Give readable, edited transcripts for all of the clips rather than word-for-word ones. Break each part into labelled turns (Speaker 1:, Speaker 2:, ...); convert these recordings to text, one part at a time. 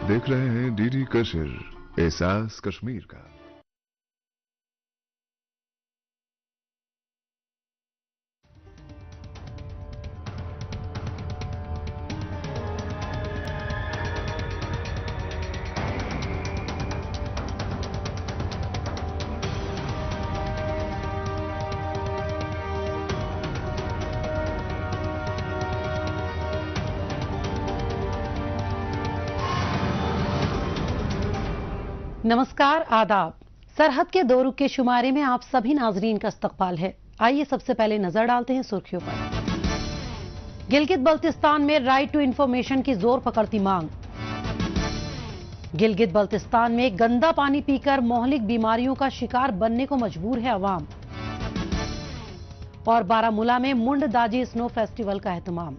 Speaker 1: देख रहे हैं डीडी कशिर, एहसास कश्मीर का।
Speaker 2: नमस्कार, आदाब। सरहद के दो रुख के शुमारे में आप सभी नाजरीन का इस्तकबाल है। आइए सबसे पहले नजर डालते हैं सुर्खियों पर। गिलगित बल्तिस्तान में राइट टू इंफॉर्मेशन की जोर पकड़ती मांग। गिलगित बल्तिस्तान में गंदा पानी पीकर मोहलिक बीमारियों का शिकार बनने को मजबूर है अवाम। और बारामूला में मुंड दाजी स्नो फेस्टिवल का एहतमाम।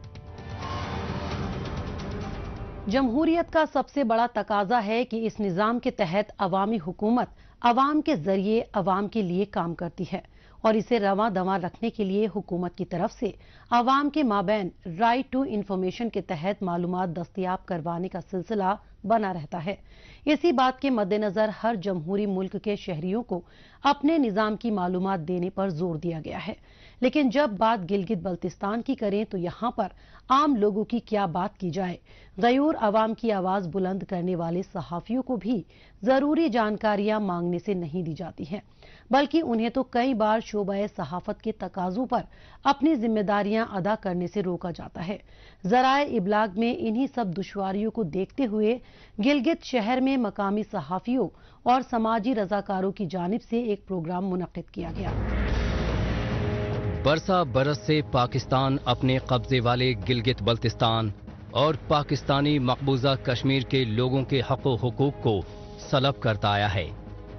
Speaker 2: जमहूरियत का सबसे बड़ा तकाजा है कि इस निजाम के तहत अवामी हुकूमत अवाम के जरिए अवाम के लिए काम करती है और इसे रवां दवां रखने के लिए हुकूमत की तरफ से अवाम के माबैन राइट टू इंफॉर्मेशन के तहत मालूमात दस्तयाब करवाने का सिलसिला बना रहता है। इसी बात के मद्देनजर हर जमहूरी मुल्क के शहरियों को अपने निजाम की मालूमात देने पर जोर दिया गया है। लेकिन जब बात गिलगित बल्तिस्तान की करें तो यहाँ पर आम लोगों की क्या बात की जाए। गयूर अवाम की आवाज बुलंद करने वाले सहाफियों को भी जरूरी जानकारियां मांगने से नहीं दी जाती हैं, बल्कि उन्हें तो कई बार शोबा सहाफत के तकाजों पर अपनी जिम्मेदारियां अदा करने से रोका जाता है। जराए इबलाग में इन्हीं सब दुश्वारियों को देखते हुए गिलगित शहर में मकामी सहाफियों और समाजी रजाकारों की जानिब से एक प्रोग्राम मुनक्किद किया गया।
Speaker 3: बरसा बरस से पाकिस्तान अपने कब्जे वाले गिलगित बल्तिस्तान और पाकिस्तानी मकबूजा कश्मीर के लोगों के हक व हुकूक को सलब करता आया है।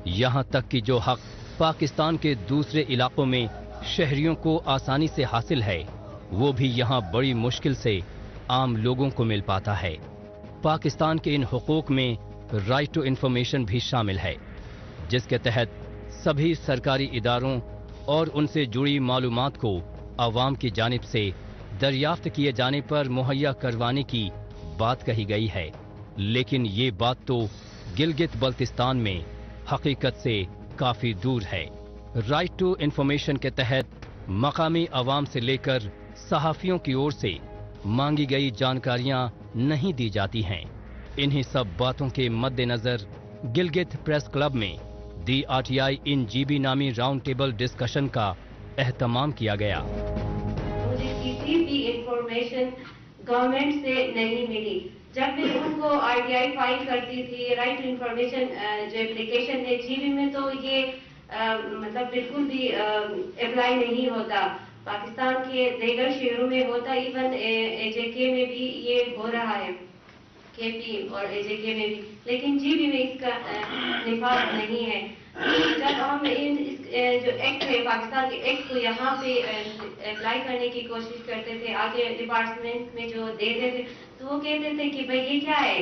Speaker 3: यहाँ तक कि जो हक पाकिस्तान के दूसरे इलाकों में शहरियों को आसानी से हासिल है, वो भी यहाँ बड़ी मुश्किल से आम लोगों को मिल पाता है। पाकिस्तान के इन हुकूक में राइट टू इंफॉर्मेशन भी शामिल है, जिसके तहत सभी सरकारी इदारों और उनसे जुड़ी मालूमात को अवाम की जानिब से दरियाफ्त किए जाने पर मुहैया करवाने की बात कही गई है। लेकिन ये बात तो गिलगित बल्तिस्तान में हकीकत से काफी दूर है। राइट टू इंफॉर्मेशन के तहत मकामी अवाम से लेकर सहाफियों की ओर से मांगी गई जानकारियां नहीं दी जाती हैं। इन्हीं सब बातों के मद्देनजर गिलगित प्रेस क्लब में दी आरटीआई इन जीबी नामी राउंड टेबल डिस्कशन का एहतमाम किया गया।
Speaker 4: मुझे किसी भी इंफॉर्मेशन गवर्नमेंट से नहीं मिली। जब मैं उनको आरटीआई फाइल करती थी, राइट टू इंफॉर्मेशन जो एप्लीकेशन है जीबी में, तो ये मतलब बिल्कुल भी अप्लाई नहीं होता। पाकिस्तान के दीगर शहरों में होता, इवन एजेके में भी ये हो रहा है, केपी और एजेके में भी, लेकिन जीबी में इसका निफाज नहीं है। जब हम जो एक्ट है पाकिस्तान के एक्ट को यहाँ पे अप्लाई करने की कोशिश करते थे, आगे डिपार्टमेंट में जो देते थे, तो वो कहते थे कि भाई ये क्या है,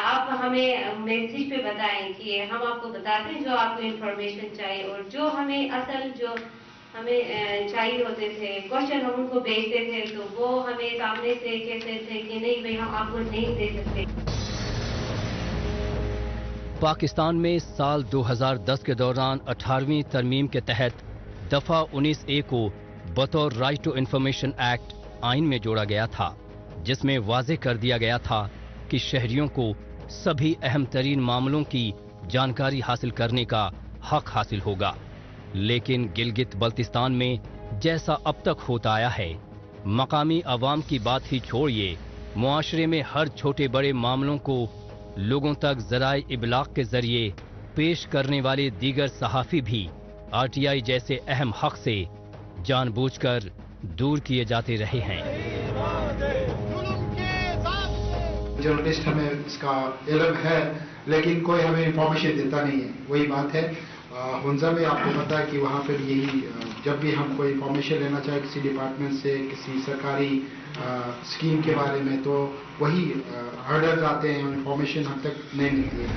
Speaker 4: आप हमें मैसेज पे बताएं कि हम आपको बताते हैं जो आपको इंफॉर्मेशन चाहिए, और जो हमें असल जो हमें चाहिए होते थे क्वेश्चन हम उनको भेजते थे, तो वो हमें सामने से कहते थे कि नहीं भाई हम आपको नहीं दे सकते।
Speaker 3: पाकिस्तान में साल 2010 के दौरान 18वीं तरमीम के तहत दफा 19A को बतौर राइट टू इंफॉर्मेशन एक्ट आइन में जोड़ा गया था, जिसमें वाज़ेह कर दिया गया था कि शहरियों को सभी अहम तरीन मामलों की जानकारी हासिल करने का हक हासिल होगा। लेकिन गिलगित बल्तिस्तान में जैसा अब तक होता आया है, मकामी अवाम की बात ही छोड़िए, मुआशरे में हर छोटे बड़े मामलों को लोगों तक ज़राए इबलाग के जरिए पेश करने वाले दीगर सहाफ़ी भी आरटीआई जैसे अहम हक से जानबूझकर दूर किए जाते रहे हैं।
Speaker 5: जर्नलिस्ट हमें इसका इल्म है, लेकिन कोई हमें इंफॉर्मेशन देता नहीं है। वही बात है हुंजा में, आपको पता है कि वहाँ पर यही जब भी हम कोई इंफॉर्मेशन लेना चाहे किसी डिपार्टमेंट से, किसी सरकारी स्कीम के बारे में, तो वही हर्डल्स आते हैं, इंफॉर्मेशन हम तक नहीं मिलती है।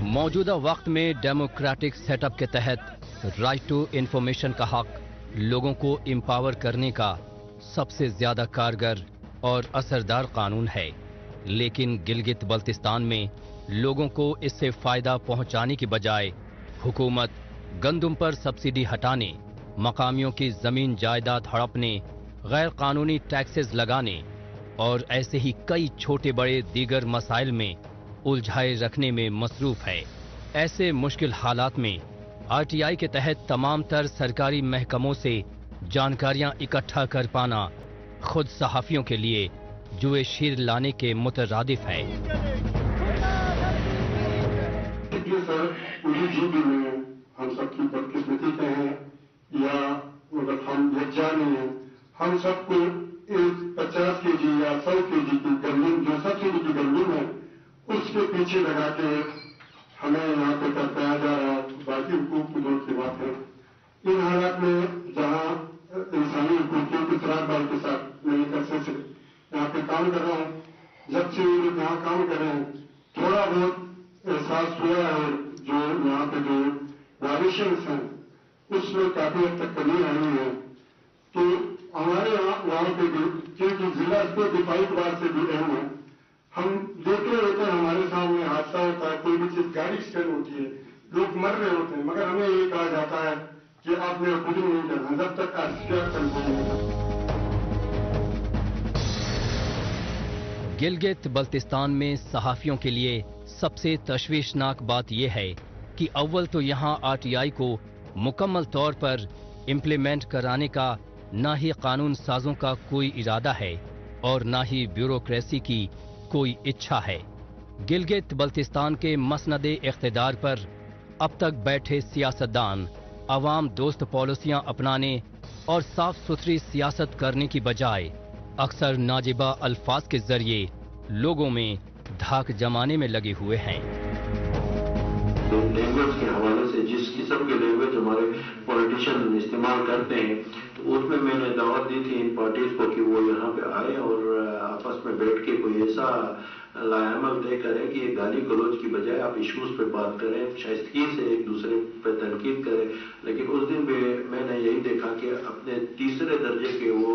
Speaker 3: मौजूदा वक्त में डेमोक्रेटिक सेटअप के तहत राइट टू इंफॉर्मेशन का हक लोगों को एम्पावर करने का सबसे ज्यादा कारगर और असरदार कानून है, लेकिन गिलगित बल्तिस्तान में लोगों को इससे फायदा पहुंचाने की बजाय हुकूमत गंदम पर सब्सिडी हटाने, मकामियों की जमीन जायदाद हड़पने, गैर कानूनी टैक्सेस लगाने और ऐसे ही कई छोटे बड़े दीगर मसाइल में उलझाए रखने में मसरूफ है। ऐसे मुश्किल हालात में आरटीआई के तहत तमाम तर सरकारी महकमों से जानकारियां इकट्ठा कर पाना खुद सहाफियों के लिए जुए शीर लाने के मुतरादिफ है।
Speaker 6: सर, जीबी में हम सबकी बदकिस्मती का है या मतलब हम जाने हैं, हम सबको 50 केजी या 100 केजी की गंदम, जो सब्सिडी की गंदम है, उसके पीछे लगा के हमें यहाँ पे करवाया जा रहा है। बाकी हुकूक की दूर की बात है। इन हालात में जहाँ इंसानी हुकूकों की खराब के साथ मैं एक अरसे से यहाँ पे काम कर रहा हूँ, जब से यहाँ काम कर रहे हैं थोड़ा बहुत एहसास हुआ है। जो यहाँ पे जो वायलेशंस हैं उसमें काफी हद तक कमी आई है। तो हमारे यहाँ पे भी, क्योंकि जिला स्तर दिफाई बार से भी अहम है, हम देखते रहते हैं हमारे सामने हादसा होता है, कोई भी चीज गाड़ी एक्सीडेंट होती है, लोग मर रहे होते हैं, मगर हमें ये कहा जाता है कि आपने रिपोर्टिंग नहीं करना जब तक आरटीआई कंफर्म नहीं होता।
Speaker 3: गिलगित बल्तिस्तान में सहाफियों के लिए सबसे तशवीशनाक बात यह है कि अव्वल तो यहाँ आरटीआई को मुकम्मल तौर पर इम्प्लीमेंट कराने का ना ही कानून साजों का कोई इरादा है और ना ही ब्यूरोक्रेसी की कोई इच्छा है। गिलगित बल्तिस्तान के मसनदे इख्तिदार पर अब तक बैठे सियासतदान अवाम दोस्त पॉलिसियां अपनाने और साफ सुथरी सियासत करने की बजाय अक्सर नाजिबा अल्फाज के जरिए लोगों में धाक जमाने में लगे हुए हैं।
Speaker 6: लैंग्वेज के हवाले से जिस किस्म के लैंग्वेज हमारे पॉलिटिशियन इस्तेमाल करते हैं, तो उसमें मैंने दावत दी थी इन पार्टीज को कि वो यहाँ पे आए और आपस में बैठ के कोई ऐसा लायामल तय करें कि गाली गलौज की बजाय आप इश्यूज पे बात करें, शाइस्तगी से एक दूसरे पे तनकीद करें। लेकिन उस दिन भी मैंने यही देखा कि अपने तीसरे दर्जे के वो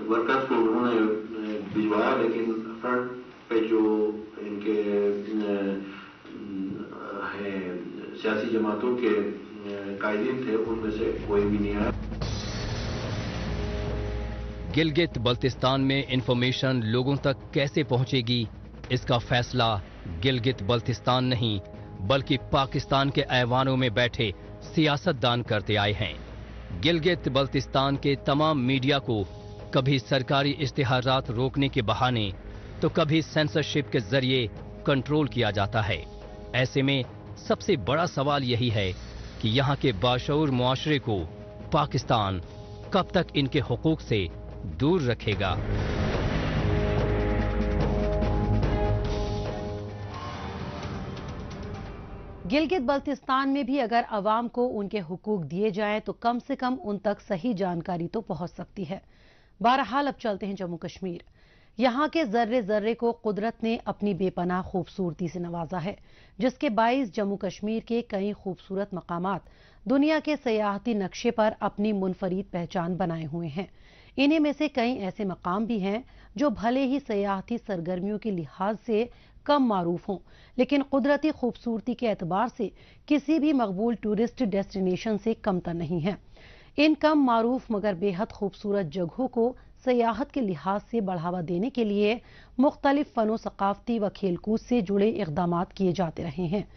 Speaker 6: वर्कर्स को उन्होंने भिजवाया, लेकिन फ्रंट पे जो इनके सियासी जमातों के कायदीन थे उनमें से कोई भी नहीं आया।
Speaker 3: गिलगित बल्तिस्तान में इंफॉर्मेशन लोगों तक कैसे पहुंचेगी, इसका फैसला गिलगित बल्तिस्तान नहीं बल्कि पाकिस्तान के ऐवानों में बैठे सियासतदान करते आए हैं। गिलगित बल्तिस्तान के तमाम मीडिया को कभी सरकारी इश्तिहारात रोकने के बहाने तो कभी सेंसरशिप के जरिए कंट्रोल किया जाता है। ऐसे में सबसे बड़ा सवाल यही है कि यहाँ के बाशऊर मुआशरे को पाकिस्तान कब तक इनके हुकूक से दूर रखेगा।
Speaker 2: गिलगित बल्तिस्तान में भी अगर अवाम को उनके हुकूक दिए जाएं तो कम से कम उन तक सही जानकारी तो पहुंच सकती है। बहरहाल अब चलते हैं जम्मू कश्मीर। यहाँ के जर्रे जर्रे को कुदरत ने अपनी बेपनाह खूबसूरती से नवाजा है, जिसके बाइस जम्मू कश्मीर के कई खूबसूरत मकामात दुनिया के सयाहती नक्शे पर अपनी मुनफरीद पहचान बनाए हुए हैं। इन्हीं में से कई ऐसे मकाम भी हैं जो भले ही सयाहती सरगर्मियों के लिहाज से कम मारूफ हों, लेकिन कुदरती खूबसूरती के एतबार से किसी भी मकबूल टूरिस्ट डेस्टिनेशन से कमतर नहीं है। इन कम मारूफ मगर बेहद खूबसूरत जगहों को सयाहत के लिहाज से बढ़ावा देने के लिए मुख्तलिफ फनो सकाफती व खेलकूद से जुड़े इक़दामात किए जाते रहे हैं।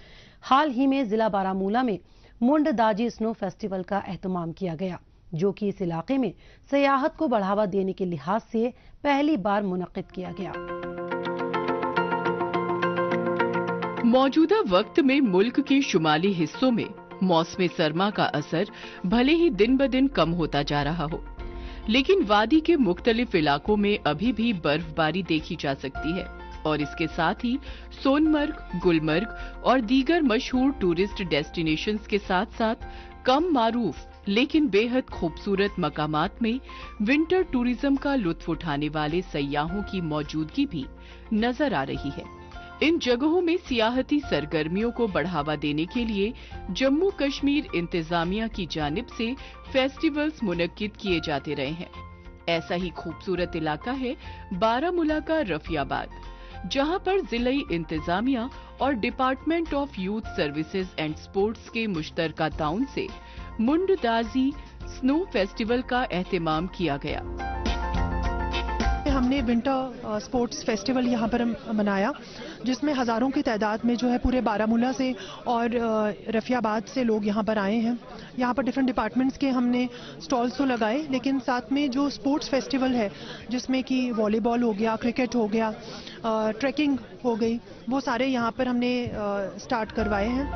Speaker 2: हाल ही में जिला बारामूला में मुंड दाजी स्नो फेस्टिवल का एहतमाम किया गया, जो कि इस इलाके में सयाहत को बढ़ावा देने के लिहाज से पहली बार मुनक्किद किया गया।
Speaker 7: मौजूदा वक्त में मुल्क के शुमाली हिस्सों में मौसम सरमा का असर भले ही दिन ब दिन कम होता जा रहा हो, लेकिन वादी के मुख्तलिफ इलाकों में अभी भी बर्फबारी देखी जा सकती है और इसके साथ ही सोनमर्ग, गुलमर्ग और दीगर मशहूर टूरिस्ट डेस्टिनेशंस के साथ साथ कम मारूफ लेकिन बेहद खूबसूरत मकामात में विंटर टूरिज्म का लुत्फ उठाने वाले सयाहों की मौजूदगी भी नजर आ रही है। इन जगहों में सियाहती सरगर्मियों को बढ़ावा देने के लिए जम्मू कश्मीर इंतजामिया की जानिब से फेस्टिवल्स मुनक्किद किए जाते रहे हैं। ऐसा ही खूबसूरत इलाका है बारामूला का रफियाबाद, जहां पर जिला इंतजामिया और department of youth services and sports के मुश्तरका ताउन से मुंडदाजी स्नो फेस्टिवल का एहतमाम किया गया।
Speaker 8: हमने विंटर स्पोर्ट्स फेस्टिवल यहाँ पर मनाया, जिसमें हज़ारों की तादाद में जो है पूरे बारामूला से और रफियाबाद से लोग यहाँ पर आए हैं। यहाँ पर डिफरेंट डिपार्टमेंट्स के हमने स्टॉल्स तो लगाए, लेकिन साथ में जो स्पोर्ट्स फेस्टिवल है जिसमें कि वॉलीबॉल हो गया, क्रिकेट हो गया, ट्रैकिंग हो गई, वो सारे यहाँ पर हमने स्टार्ट करवाए हैं।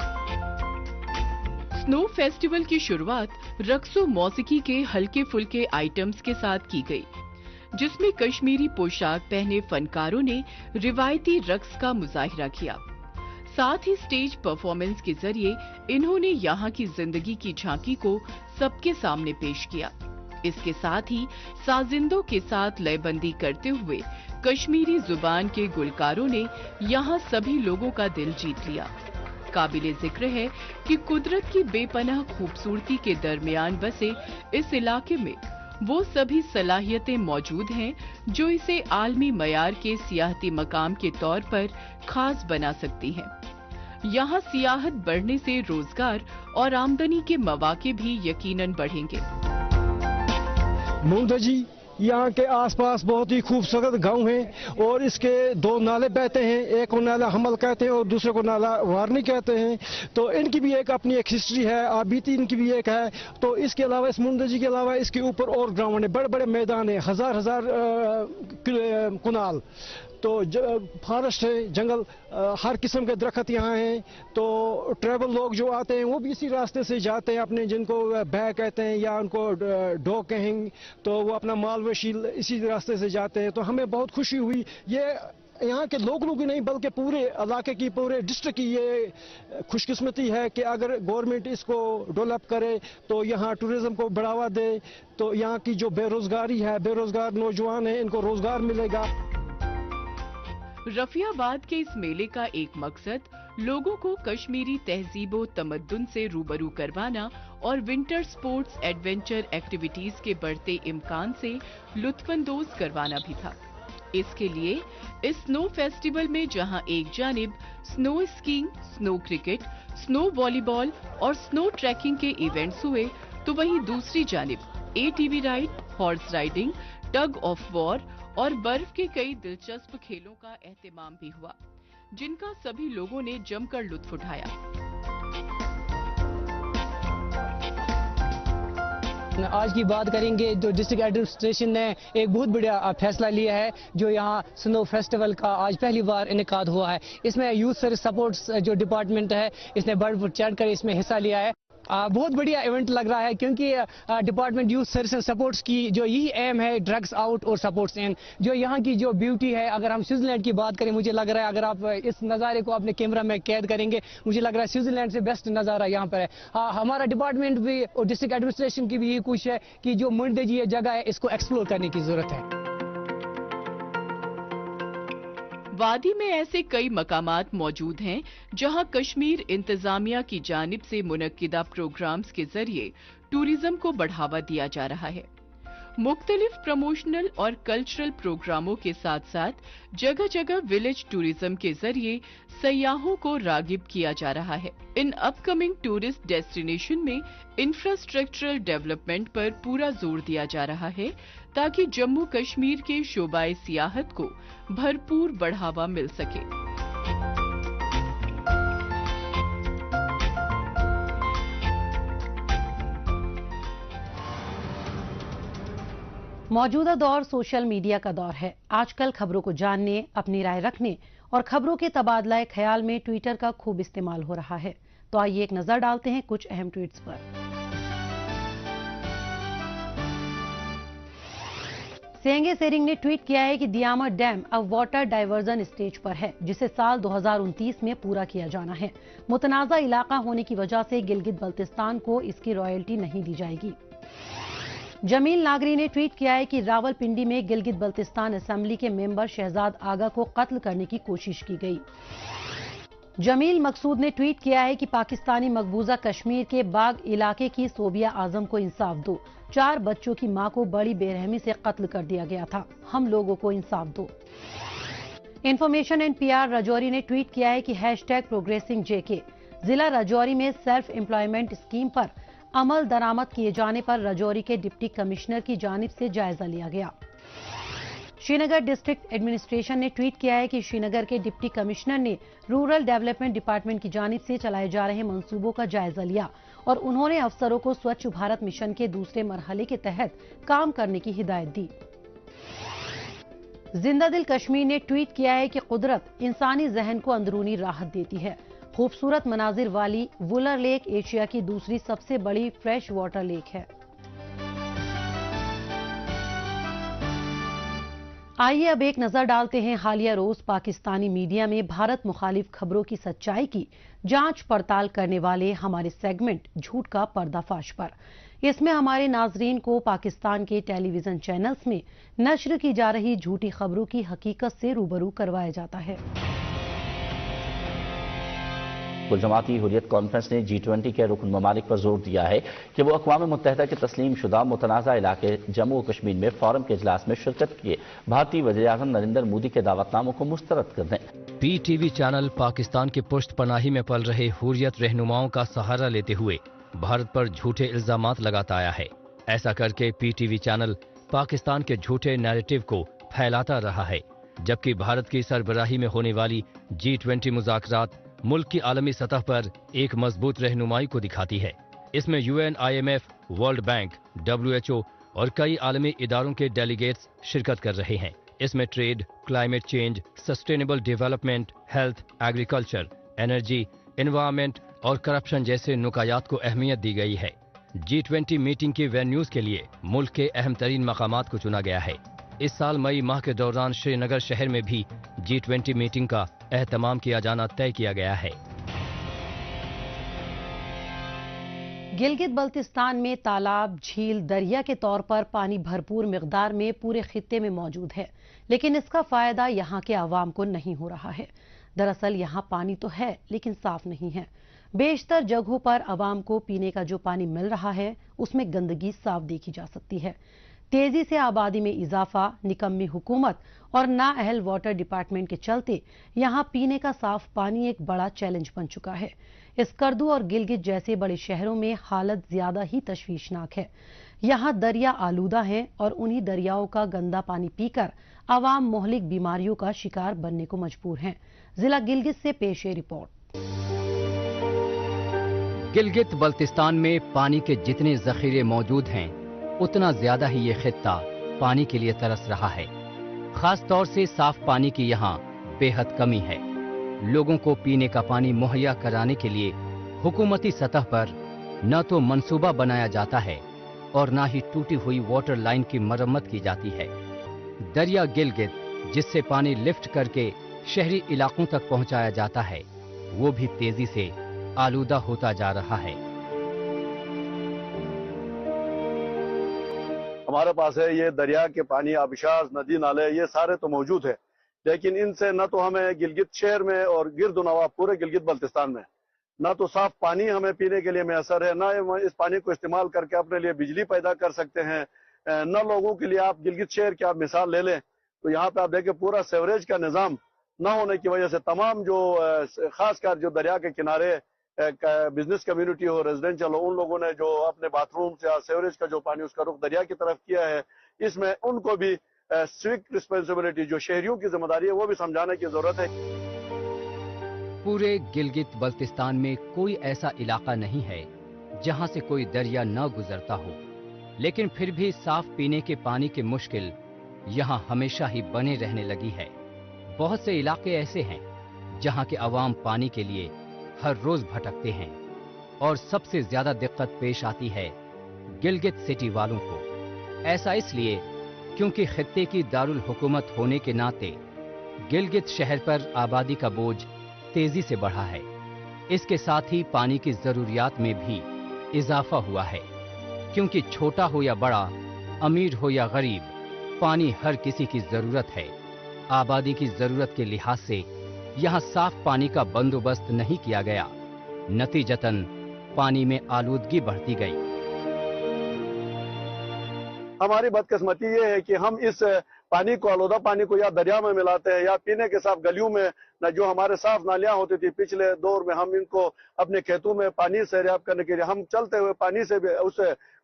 Speaker 7: स्नो फेस्टिवल की शुरुआत रक्सो मौसीकी के हल्के फुल्के आइटम्स के साथ की गई, जिसमें कश्मीरी पोशाक पहने फनकारों ने रिवायती रक्स का मुजाहिरा किया। साथ ही स्टेज परफॉर्मेंस के जरिए इन्होंने यहाँ की जिंदगी की झांकी को सबके सामने पेश किया। इसके साथ ही साजिंदों के साथ लयबंदी करते हुए कश्मीरी जुबान के गुलकारों ने यहाँ सभी लोगों का दिल जीत लिया। काबिले जिक्र है कि कुदरत की बेपनाह खूबसूरती के दरमियान बसे इस इलाके में वो सभी सलाहियतें मौजूद हैं जो इसे आलमी मयार के सियाहती मकाम के तौर पर खास बना सकती हैं। यहाँ सियाहत बढ़ने से रोजगार और आमदनी के मौके भी यकीनन बढ़ेंगे।
Speaker 9: मुंडदाजी यहाँ के आसपास बहुत ही खूबसूरत गांव हैं और इसके दो नाले बहते हैं, एक को नाला हमल कहते हैं और दूसरे को नाला वारनी कहते हैं। तो इनकी भी एक अपनी एक हिस्ट्री है, आबीती इनकी भी एक है। तो इसके अलावा इस मुंडदाजी के अलावा इसके ऊपर और ग्राउंड है, बड़े बड़े मैदान है, हजार हजार कुनाल। तो फॉरेस्ट है, जंगल, हर किस्म के दरख्त यहाँ हैं। तो ट्रैवल लोग जो आते हैं वो भी इसी रास्ते से जाते हैं, अपने जिनको बैग कहते हैं या उनको डॉग कहेंगे, तो वो अपना माल वशील इसी रास्ते से जाते हैं। तो हमें बहुत खुशी हुई। ये यहाँ के लोगों की नहीं बल्कि पूरे इलाके की, पूरे डिस्ट्रिक्ट की ये खुशकिस्मती है कि अगर गवर्नमेंट इसको डेवलप करे तो यहाँ टूरिज्म को बढ़ावा दे, तो यहाँ की जो बेरोजगारी है, बेरोजगार नौजवान है, इनको रोजगार मिलेगा।
Speaker 7: रफियाबाद के इस मेले का एक मकसद लोगों को कश्मीरी तहजीबो तमद्दुन से रूबरू करवाना और विंटर स्पोर्ट्स एडवेंचर एक्टिविटीज के बढ़ते इम्कान से लुत्फानंदोज करवाना भी था। इसके लिए इस स्नो फेस्टिवल में जहां एक जानिब snow skiing, snow cricket, snow volleyball और स्नो ट्रैकिंग के इवेंट्स हुए, तो वहीं दूसरी जानिब ATV ride, horse riding, tug of war और बर्फ के कई दिलचस्प खेलों का एहतमाम भी हुआ, जिनका सभी लोगों ने जमकर लुत्फ उठाया।
Speaker 10: आज की बात करेंगे, जो डिस्ट्रिक्ट एडमिनिस्ट्रेशन ने एक बहुत बढ़िया फैसला लिया है, जो यहाँ स्नो फेस्टिवल का आज पहली बार इनेकाद हुआ है। इसमें यूथ सर्विस सपोर्ट्स जो डिपार्टमेंट है, इसने बढ़ चढ़कर इसमें हिस्सा लिया है। बहुत बढ़िया इवेंट लग रहा है, क्योंकि डिपार्टमेंट यूथ सर्विस सपोर्ट्स की जो यही एम है, ड्रग्स आउट और सपोर्ट्स इन। जो यहाँ की जो ब्यूटी है, अगर हम स्विट्जरलैंड की बात करें, मुझे लग रहा है अगर आप इस नज़ारे को अपने कैमरा में कैद करेंगे, मुझे लग रहा है स्विट्जरलैंड से बेस्ट नज़ारा यहाँ पर है। हमारा डिपार्टमेंट भी और डिस्ट्रिक्ट एडमिनिस्ट्रेशन की भी यही कोशिश है कि जो मुंडदाजी ये जगह है, इसको एक्सप्लोर करने की जरूरत है।
Speaker 7: वादी में ऐसे कई मकामात मौजूद हैं जहां कश्मीर इंतजामिया की जानिब से मुनक्किदा प्रोग्राम्स के जरिए टूरिज्म को बढ़ावा दिया जा रहा है। मुख्तलिफ प्रमोशनल और कल्चरल प्रोग्रामों के साथ साथ जगह जगह विलेज टूरिज्म के जरिए सयाहों को रागिब किया जा रहा है। इन अपकमिंग टूरिस्ट डेस्टिनेशन में इंफ्रास्ट्रक्चरल डेवलपमेंट पर पूरा जोर दिया जा रहा है, ताकि जम्मू कश्मीर के शोबाए सियाहत को भरपूर बढ़ावा मिल सके।
Speaker 2: मौजूदा दौर सोशल मीडिया का दौर है। आजकल खबरों को जानने, अपनी राय रखने और खबरों के तबादला ख्याल में ट्विटर का खूब इस्तेमाल हो रहा है। तो आइए एक नजर डालते हैं कुछ अहम ट्वीट्स पर। सेंगे सेरिंग ने ट्वीट किया है कि दियामा डैम अब वाटर डाइवर्जन स्टेज पर है, जिसे साल 2029 में पूरा किया जाना है। मुतनाज़ा इलाका होने की वजह से गिलगित बल्तिस्तान को इसकी रॉयल्टी नहीं दी जाएगी। जमील नागरी ने ट्वीट किया है कि रावलपिंडी में गिलगित बल्तिस्तान असेंबली के मेंबर शहजाद आगा को कत्ल करने की कोशिश की गई। जमील मकसूद ने ट्वीट किया है कि पाकिस्तानी मकबूजा कश्मीर के बाग इलाके की सोबिया आजम को इंसाफ दो। 4 बच्चों की मां को बड़ी बेरहमी से कत्ल कर दिया गया था। हम लोगों को इंसाफ दो। इंफॉर्मेशन एंड पीआर राजौरी ने ट्वीट किया है कि #प्रोग्रेसिंग JK जिला राजौरी में सेल्फ एम्प्लॉयमेंट स्कीम पर अमल दरामद किए जाने पर राजौरी के डिप्टी कमिश्नर की जानिब से जायजा लिया गया। श्रीनगर डिस्ट्रिक्ट एडमिनिस्ट्रेशन ने ट्वीट किया है कि श्रीनगर के डिप्टी कमिश्नर ने रूरल डेवलपमेंट डिपार्टमेंट की जानिब से चलाए जा रहे मंसूबों का जायजा लिया और उन्होंने अफसरों को स्वच्छ भारत मिशन के दूसरे मरहले के तहत काम करने की हिदायत दी। जिंदा दिल कश्मीर ने ट्वीट किया है कि कुदरत इंसानी जहन को अंदरूनी राहत देती है। खूबसूरत मनाजिर वाली वुलर लेक एशिया की दूसरी सबसे बड़ी फ्रेश वाटर लेक है। आइए अब एक नजर डालते हैं हालिया रोज पाकिस्तानी मीडिया में भारत मुखालिफ खबरों की सच्चाई की जांच पड़ताल करने वाले हमारे सेगमेंट झूठ का पर्दाफाश पर। इसमें हमारे नाजरीन को पाकिस्तान के टेलीविजन चैनल्स में नश्र की जा रही झूठी खबरों की हकीकत से रूबरू करवाया जाता है।
Speaker 11: कुल जमाती हुर्रियत कॉन्फ्रेंस ने G20 के रुकन ममालिक पर जोर दिया है कि वो अक़वाम मुत्तहिदा के तस्लीम शुदा मुतनाज़ा इलाके जम्मू और कश्मीर में फोरम के इजलास में शिरकत किए भारतीय वज़ीर-ए-आज़म नरेंद्र मोदी के दावतनामों को मुस्तरद कर दें।
Speaker 3: PTV चैनल पाकिस्तान के पुश्त पनाही में पल रहे हुर्रियत रहनुमाओं का सहारा लेते हुए भारत पर झूठे इल्जामात लगाता आया है। ऐसा करके PTV चैनल पाकिस्तान के झूठे नैरेटिव को फैलाता रहा है, जबकि भारत की सरबराही में होने वाली G20 मुज़ाकरात मुल्क की आलमी सतह पर एक मजबूत रहनुमाई को दिखाती है। इसमें UN, IMF, world bank, WHO और कई आलमी इदारों के डेलीगेट्स शिरकत कर रहे हैं। इसमें trade, climate change, sustainable development, health, agriculture, energy, environment और करप्शन जैसे नुकायात को अहमियत दी गई है। G20 मीटिंग की वेन्यूज के लिए मुल्क के अहम तरीन मकामात को चुना गया है। इस साल मई माह के दौरान श्रीनगर शहर में भी G20 मीटिंग का एहतमाम किया जाना तय किया गया है।
Speaker 2: गिलगित बल्तिस्तान में तालाब, झील, दरिया के तौर पर पानी भरपूर मिकदार में पूरे खित्ते में मौजूद है, लेकिन इसका फायदा यहाँ के आवाम को नहीं हो रहा है। दरअसल यहाँ पानी तो है लेकिन साफ नहीं है। बेशतर जगहों पर आवाम को पीने का जो पानी मिल रहा है उसमें गंदगी साफ देखी जा सकती है। तेजी से आबादी में इजाफा, निकम्मी हुकूमत और नाअहल वाटर डिपार्टमेंट के चलते यहाँ पीने का साफ पानी एक बड़ा चैलेंज बन चुका है। स्कर्दू और गिलगित जैसे बड़े शहरों में हालत ज्यादा ही तशवीशनाक है। यहाँ दरिया आलूदा हैं और उन्हीं दरियाओं का गंदा पानी पीकर आवाम मोहलिक बीमारियों का शिकार बनने को मजबूर हैं। जिला गिलगित से पेश है रिपोर्ट।
Speaker 3: गिलगित बल्तिस्तान में पानी के जितने जखीरे मौजूद हैं, उतना ज्यादा ही ये खित्ता पानी के लिए तरस रहा है। खास तौर से साफ पानी की यहाँ बेहद कमी है। लोगों को पीने का पानी मुहैया कराने के लिए हुकूमती सतह पर न तो मंसूबा बनाया जाता है और न ही टूटी हुई वाटर लाइन की मरम्मत की जाती है। दरिया गिलगित, जिससे पानी लिफ्ट करके शहरी इलाकों तक पहुंचाया जाता है, वो भी तेजी से आलूदा होता जा रहा है।
Speaker 12: हमारे पास है ये दरिया के पानी, आबिशार, नदी नाले, ये सारे तो मौजूद है, लेकिन इनसे न तो हमें गिलगित शहर में और गिरदुनवा पूरे गिलगित बल्तिस्तान में न तो साफ पानी हमें पीने के लिए मैसर है, न इस पानी को इस्तेमाल करके अपने लिए बिजली पैदा कर सकते हैं, न लोगों के लिए। आप गिलगित शहर की आप मिसाल ले लें तो यहाँ पे आप देखें पूरा सेवरेज का निज़ाम न होने की वजह से तमाम जो खासकर जो दरिया के किनारे बिजनेस कम्युनिटी हो, रेजिडेंशियल हो, उन लोगों ने जो अपने बाथरूम से सेवरेज का जो पानी उसका रुख दरिया की तरफ किया है, इसमें उनको भी सिविक रिस्पॉन्सिबिलिटी जो शहरियों की जिम्मेदारी है वो भी समझाने की जरूरत है।
Speaker 3: पूरे गिलगित बल्तिस्तान में कोई ऐसा इलाका नहीं है जहां से कोई दरिया न गुजरता हो, लेकिन फिर भी साफ पीने के पानी की मुश्किल यहां हमेशा ही बने रहने लगी है। बहुत से इलाके ऐसे हैं जहां के अवाम पानी के लिए हर रोज भटकते हैं और सबसे ज्यादा दिक्कत पेश आती है गिलगित सिटी वालों को। ऐसा इसलिए क्योंकि खित्ते की दारुल हुकूमत होने के नाते गिलगित शहर पर आबादी का बोझ तेजी से बढ़ा है। इसके साथ ही पानी की जरूरियात में भी इजाफा हुआ है, क्योंकि छोटा हो या बड़ा, अमीर हो या गरीब, पानी हर किसी की जरूरत है। आबादी की जरूरत के लिहाज से यहाँ साफ पानी का बंदोबस्त नहीं किया गया। नतीजतन पानी में आलूदगी बढ़ती गई।
Speaker 12: हमारी बदकिस्मती ये है कि हम इस पानी को, आलूदा पानी को या दरिया में मिलाते हैं या पीने के साफ गलियों में न, जो हमारे साफ नालियां होती थी पिछले दौर में, हम इनको अपने खेतों में पानी दरियाफ्त करने के लिए हम चलते हुए पानी से भी, उस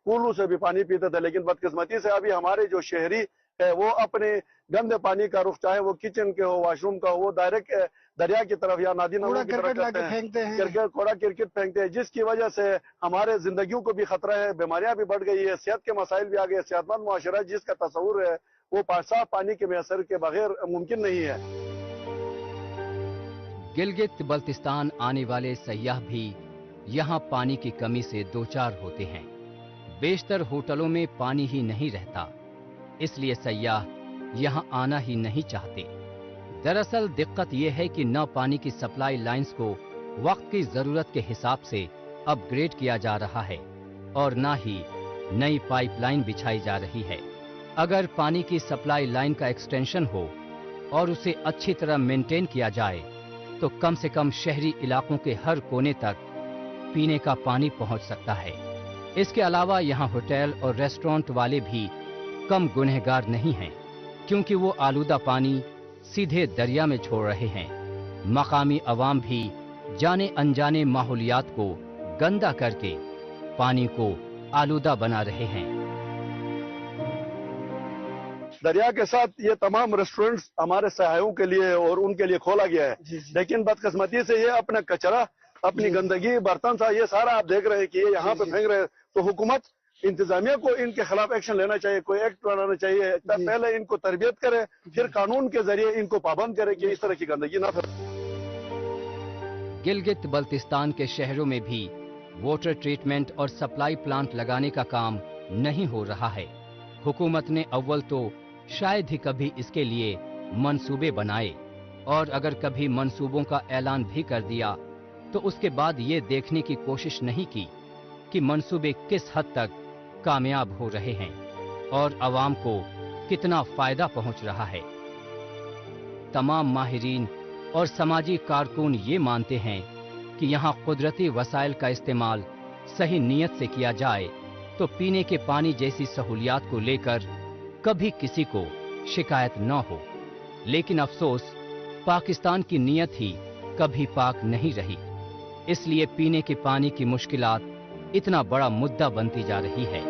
Speaker 12: कूलू से भी पानी पीते थे। लेकिन बदकिस्मती से अभी हमारे जो शहरी है वो अपने गंदे पानी का रुख, चाहे वो किचन के हो, वॉशरूम का हो, वो डायरेक्ट दरिया की तरफ या नदी नालों की तरफ करते हैं, कूड़ा किरकिट फेंकते हैं, जिसकी वजह से हमारे जिंदगियों को भी खतरा है, बीमारियां भी बढ़ गई है, सेहत के मसाइल भी आ गए। सेहतमंद मुआशरा जिसका तस्वुर है वो साफ पानी के मैसर के बगैर मुमकिन नहीं है।
Speaker 3: गिलगित बल्तिस्तान आने वाले सयाह भी यहाँ पानी की कमी से दो चार होते हैं। बेशतर होटलों में पानी ही नहीं रहता, इसलिए सयाह यहाँ आना ही नहीं चाहते। दरअसल दिक्कत यह है कि न पानी की सप्लाई लाइंस को वक्त की जरूरत के हिसाब से अपग्रेड किया जा रहा है और न ही नई पाइपलाइन बिछाई जा रही है। अगर पानी की सप्लाई लाइन का एक्सटेंशन हो और उसे अच्छी तरह मेंटेन किया जाए तो कम से कम शहरी इलाकों के हर कोने तक पीने का पानी पहुंच सकता है। इसके अलावा यहाँ होटल और रेस्टोरेंट वाले भी कम गुनहगार नहीं हैं, क्योंकि वो आलूदा पानी सीधे दरिया में छोड़ रहे हैं। मकामी अवाम भी जाने अनजाने माहौलियात को गंदा करके पानी को आलूदा बना रहे हैं।
Speaker 12: दरिया के साथ ये तमाम रेस्टोरेंट्स हमारे सयाहों के लिए और उनके लिए खोला गया है, लेकिन बदकिस्मती से ये अपना कचरा, अपनी गंदगी, बर्तन सा, ये सारा आप देख रहे हैं कि ये यहाँ पे फेंक रहे हैं। तो हुकूमत, इंतजामिया को इनके खिलाफ एक्शन लेना चाहिए, कोई एक्ट बनाना चाहिए। पहले इनको तरबियत करे, फिर कानून के जरिए इनको पाबंद करे कि इस तरह की गंदगी ना फैले।
Speaker 3: गिलगित बल्तिस्तान के शहरों में भी वाटर ट्रीटमेंट और सप्लाई प्लांट लगाने का काम नहीं हो रहा है। हुकूमत ने अव्वल तो शायद ही कभी इसके लिए मंसूबे बनाए, और अगर कभी मंसूबों का ऐलान भी कर दिया तो उसके बाद ये देखने की कोशिश नहीं की कि मंसूबे किस हद तक कामयाब हो रहे हैं और अवाम को कितना फायदा पहुंच रहा है। तमाम माहिरीन और समाजी कारकुन ये मानते हैं कि यहाँ कुदरती वसाइल का इस्तेमाल सही नीयत से किया जाए तो पीने के पानी जैसी सहूलियात को लेकर कभी किसी को शिकायत न हो। लेकिन अफसोस, पाकिस्तान की नीयत ही कभी पाक नहीं रही, इसलिए पीने के पानी की मुश्किलात इतना बड़ा मुद्दा बनती जा रही है।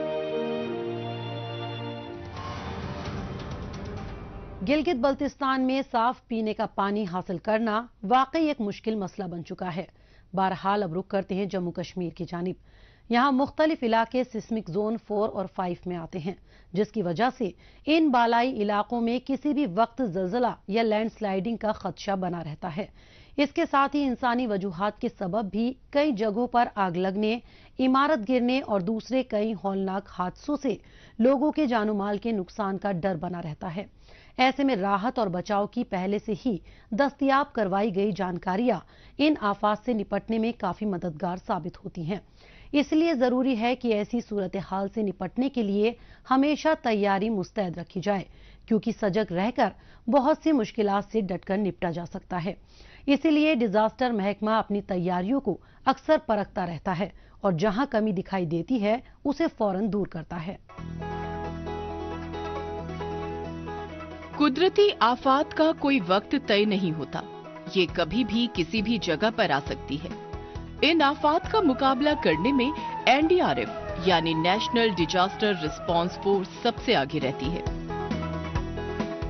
Speaker 2: गिलगित बल्तिस्तान में साफ पीने का पानी हासिल करना वाकई एक मुश्किल मसला बन चुका है। बहरहाल अब रुख करते हैं जम्मू कश्मीर की जानिब। यहाँ मुख्तलिफ इलाके सिस्मिक जोन 4 और 5 में आते हैं, जिसकी वजह से इन बालाई इलाकों में किसी भी वक्त ज़लज़ला या लैंडस्लाइडिंग का खदशा बना रहता है। इसके साथ ही इंसानी वजूहात के सबब भी कई जगहों पर आग लगने, इमारत गिरने और दूसरे कई हौलनाक हादसों से लोगों के जानो माल के नुकसान का डर बना रहता है। ऐसे में राहत और बचाव की पहले से ही दस्तयाब करवाई गई जानकारियां इन आफात से निपटने में काफी मददगार साबित होती हैं। इसलिए जरूरी है कि ऐसी सूरत हाल से निपटने के लिए हमेशा तैयारी मुस्तैद रखी जाए, क्योंकि सजग रहकर बहुत सी मुश्किलात से डटकर निपटा जा सकता है। इसीलिए डिजास्टर महकमा अपनी तैयारियों को अक्सर परखता रहता है और जहां कमी दिखाई देती है उसे फौरन दूर करता है।
Speaker 7: कुदरती आफात का कोई वक्त तय नहीं होता, ये कभी भी किसी भी जगह पर आ सकती है। इन आफात का मुकाबला करने में एनडीआरएफ यानी नेशनल डिजास्टर रिस्पांस फोर्स सबसे आगे रहती है।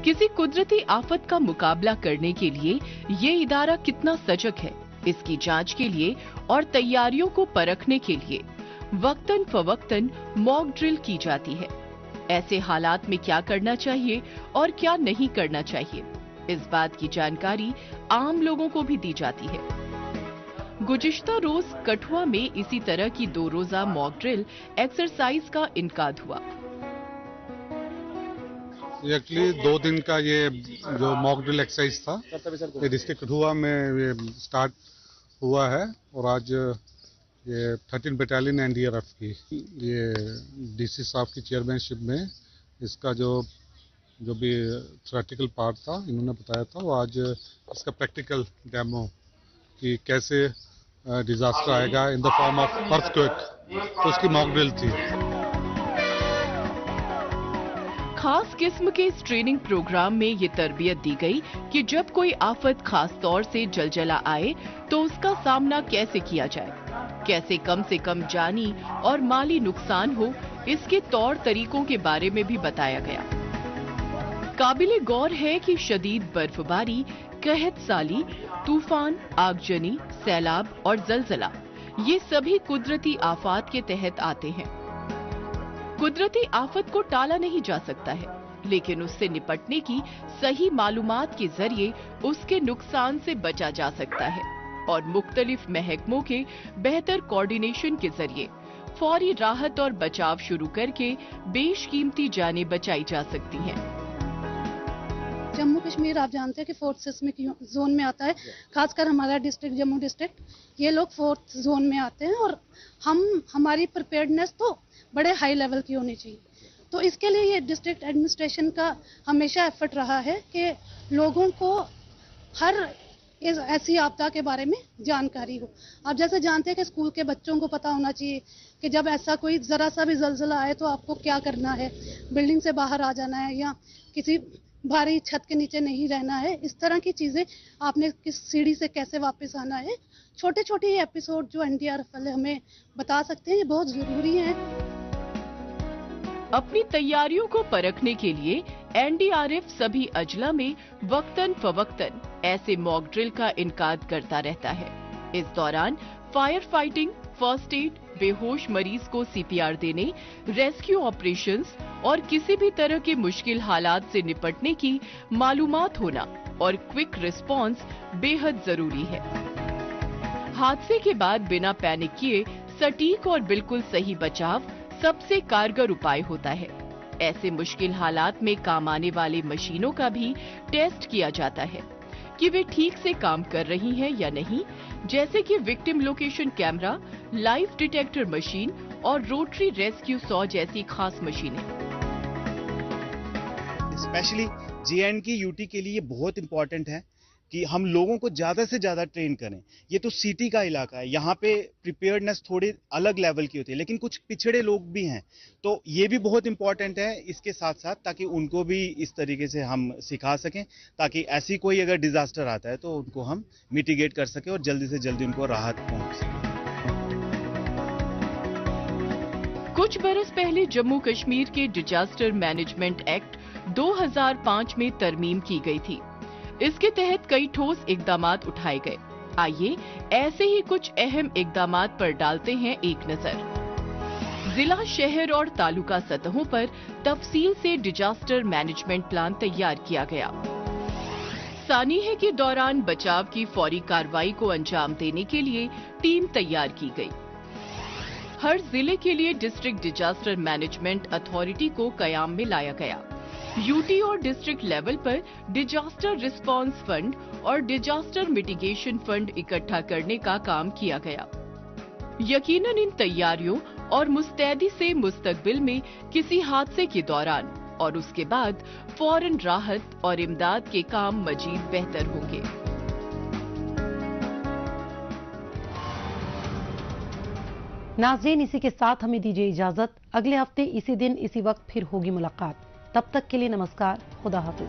Speaker 7: किसी कुदरती आफत का मुकाबला करने के लिए ये इदारा कितना सजग है, इसकी जांच के लिए और तैयारियों को परखने के लिए वक्तन फवक्तन मॉक ड्रिल की जाती है। ऐसे हालात में क्या करना चाहिए और क्या नहीं करना चाहिए, इस बात की जानकारी आम लोगों को भी दी जाती है। गुज़िश्ता रोज कठुआ में इसी तरह की 2 रोजा मॉक ड्रिल एक्सरसाइज का इनकाद हुआ।
Speaker 13: एक्चुअली 2 दिन का ये जो मॉक ड्रिल एक्सरसाइज था, ये डिस्ट्रिक्ट कठुआ में ये स्टार्ट हुआ है और आज ये 13 बटालियन एनडीआरएफ की ये डीसी साहब की चेयरमैनशिप में इसका जो जो भी थ्योरेटिकल पार्ट था इन्होंने बताया था, वो आज इसका प्रैक्टिकल डेमो कि कैसे डिजास्टर आएगा in the form of earthquake, तो उसकी मॉक ड्रिल थी।
Speaker 7: खास किस्म के इस ट्रेनिंग प्रोग्राम में ये तरबियत दी गई कि जब कोई आफत खास तौर से जलजला आए तो उसका सामना कैसे किया जाए, कैसे कम से कम जानी और माली नुकसान हो, इसके तौर तरीकों के बारे में भी बताया गया। काबिले गौर है कि शदीद बर्फबारी, कहत साली, तूफान, आगजनी, सैलाब और जलजला ये सभी कुदरती आफात के तहत आते हैं। कुदरती आफत को टाला नहीं जा सकता है, लेकिन उससे निपटने की सही मालूमात के जरिए उसके नुकसान से बचा जा सकता है और मुख्तलिफ महकमों के बेहतर कोऑर्डिनेशन के जरिए फौरी राहत और बचाव शुरू करके बेशकीमती जानें बचाई जा सकती हैं।
Speaker 14: जम्मू कश्मीर आप जानते हैं कि फोर्थ सिस्मिक जोन में आता है, खासकर हमारा डिस्ट्रिक्ट जम्मू डिस्ट्रिक्ट, ये लोग फोर्थ जोन में आते हैं और हमारी प्रिपेयर्डनेस तो बड़े हाई लेवल की होनी चाहिए। तो इसके लिए ये डिस्ट्रिक्ट एडमिनिस्ट्रेशन का हमेशा एफर्ट रहा है कि लोगों को हर ऐसी आपदा के बारे में जानकारी हो। आप जैसे जानते हैं कि स्कूल के बच्चों को पता होना चाहिए कि जब ऐसा कोई जरा सा भी जलजला आए तो आपको क्या करना है, बिल्डिंग से बाहर आ जाना है या किसी भारी छत के नीचे नहीं रहना है, इस तरह की चीजें, आपने किस सीढ़ी से कैसे वापस आना है, छोटे छोटे एपिसोड जो एनडीआरएफ वाले हमें बता सकते हैं, ये बहुत जरूरी है।
Speaker 7: अपनी तैयारियों को परखने के लिए एनडीआरएफ सभी अजला में वक्तन फवक्तन ऐसे मॉक ड्रिल का इनकाद करता रहता है। इस दौरान फायर फाइटिंग, फर्स्ट एड, बेहोश मरीज को सीपीआर देने, रेस्क्यू ऑपरेशंस और किसी भी तरह के मुश्किल हालात से निपटने की मालूमात होना और क्विक रिस्पांस बेहद जरूरी है। हादसे के बाद बिना पैनिक किए सटीक और बिल्कुल सही बचाव सबसे कारगर उपाय होता है। ऐसे मुश्किल हालात में काम आने वाली मशीनों का भी टेस्ट किया जाता है कि वे ठीक से काम कर रही हैं या नहीं, जैसे कि victim location camera, life detector machine और रोटरी रेस्क्यू सॉ जैसी खास मशीनें।
Speaker 15: स्पेशली जे.एंड.के यूटी के लिए बहुत इंपॉर्टेंट है कि हम लोगों को ज्यादा से ज्यादा ट्रेन करें। ये तो सिटी का इलाका है, यहाँ पे प्रिपेयर्डनेस थोड़ी अलग लेवल की होती है, लेकिन कुछ पिछड़े लोग भी हैं, तो ये भी बहुत इंपॉर्टेंट है इसके साथ साथ, ताकि उनको भी इस तरीके से हम सिखा सकें, ताकि ऐसी कोई अगर डिजास्टर आता है तो उनको हम मिटिगेट कर सकें और जल्दी से जल्दी उनको राहत पहुंच सके।
Speaker 7: कुछ बरस पहले जम्मू कश्मीर के डिजास्टर मैनेजमेंट एक्ट 2005 में तरमीम की गई थी। इसके तहत कई ठोस इकदामात उठाए गए। आइए ऐसे ही कुछ अहम इकदामात पर डालते हैं एक नजर। जिला, शहर और तालुका सतहों पर तफसील से डिजास्टर मैनेजमेंट प्लान तैयार किया गया। सानीहे के दौरान बचाव की फौरी कार्रवाई को अंजाम देने के लिए टीम तैयार की गई। हर जिले के लिए डिस्ट्रिक्ट डिजास्टर मैनेजमेंट अथॉरिटी को कयाम में लाया गया। यूटी और डिस्ट्रिक्ट लेवल पर डिजास्टर रिस्पांस फंड और डिजास्टर मिटिगेशन फंड इकट्ठा करने का काम किया गया। यकीनन इन तैयारियों और मुस्तैदी से मुस्तकबिल में किसी हादसे के दौरान और उसके बाद फौरन राहत और इमदाद के काम मजीद बेहतर होंगे।
Speaker 2: नाज़रीन, इसी के साथ हमें दीजिए इजाजत। अगले हफ्ते इसी दिन इसी वक्त फिर होगी मुलाकात। तब तक के लिए नमस्कार, खुदा हाफिज।